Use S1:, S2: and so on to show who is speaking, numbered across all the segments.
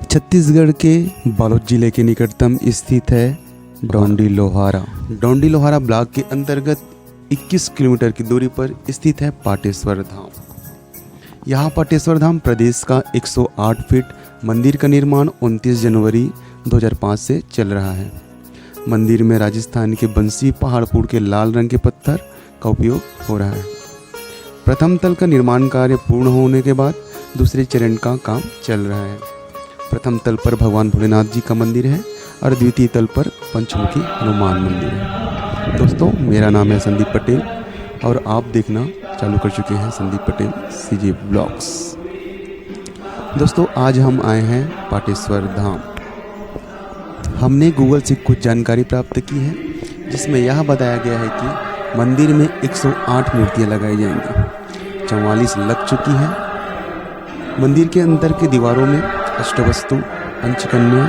S1: छत्तीसगढ़ के बालोद जिले के निकटतम स्थित है डोंडी लोहारा। डोंडी लोहारा ब्लॉक के अंतर्गत 21 किलोमीटर की दूरी पर स्थित है पाटेश्वर धाम। यहाँ पाटेश्वर धाम प्रदेश का 108 फीट मंदिर का निर्माण 29 जनवरी 2005 से चल रहा है। मंदिर में राजस्थान के बंसी पहाड़पुर के लाल रंग के पत्थर का उपयोग हो रहा है। प्रथम तल का निर्माण कार्य पूर्ण होने के बाद दूसरे चरण का काम चल रहा है। प्रथम तल पर भगवान भोलेनाथ जी का मंदिर है और द्वितीय तल पर पंचमुखी हनुमान मंदिर है। दोस्तों, मेरा नाम है संदीप पटेल और आप देखना चालू कर चुके हैं संदीप पटेल सीजे ब्लॉग्स। दोस्तों, आज हम आए हैं पाटेश्वर धाम। हमने गूगल से कुछ जानकारी प्राप्त की है जिसमें यह बताया गया है कि मंदिर में 108 मूर्तियां लगाई जाएंगी। 44 लग चुकी हैं। मंदिर के अंदर की दीवारों में अष्टवस्तु, पंचकन्या,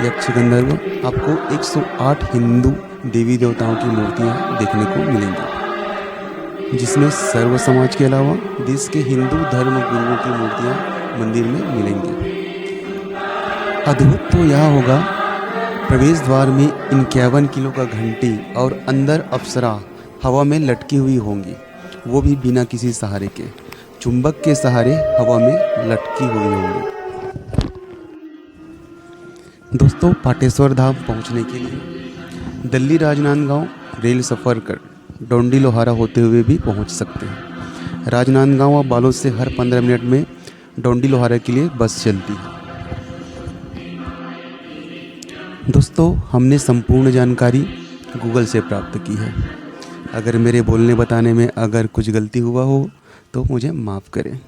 S1: यक्ष, गंधर्व आपको 108 हिंदू देवी देवताओं की मूर्तियां देखने को मिलेंगी, जिसमें सर्व समाज के अलावा देश के हिंदू धर्म गुरुओं की मूर्तियां मंदिर में मिलेंगी। अद्भुत तो यह होगा, प्रवेश द्वार में 51 किलो का घंटी और अंदर अप्सरा हवा में लटकी हुई होंगी, वो भी बिना किसी सहारे के, चुंबक के सहारे हवा में लटकी हुई होंगी। दोस्तों, पाटेश्वर धाम पहुंचने के लिए दिल्ली राजनांदगांव रेल सफ़र कर डोंडी लोहारा होते हुए भी पहुंच सकते हैं। राजनांदगांव और बालोद से हर 15 मिनट में डोंडी लोहारा के लिए बस चलती है। दोस्तों, हमने संपूर्ण जानकारी गूगल से प्राप्त की है। अगर मेरे बोलने बताने में अगर कुछ गलती हुआ हो तो मुझे माफ़ करें।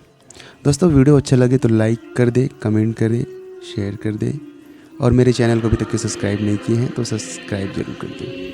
S1: दोस्तों, वीडियो अच्छा लगे तो लाइक कर दे, कमेंट करें, शेयर कर दे और मेरे चैनल को अभी तक के सब्सक्राइब नहीं किए हैं तो सब्सक्राइब जरूर कर दें।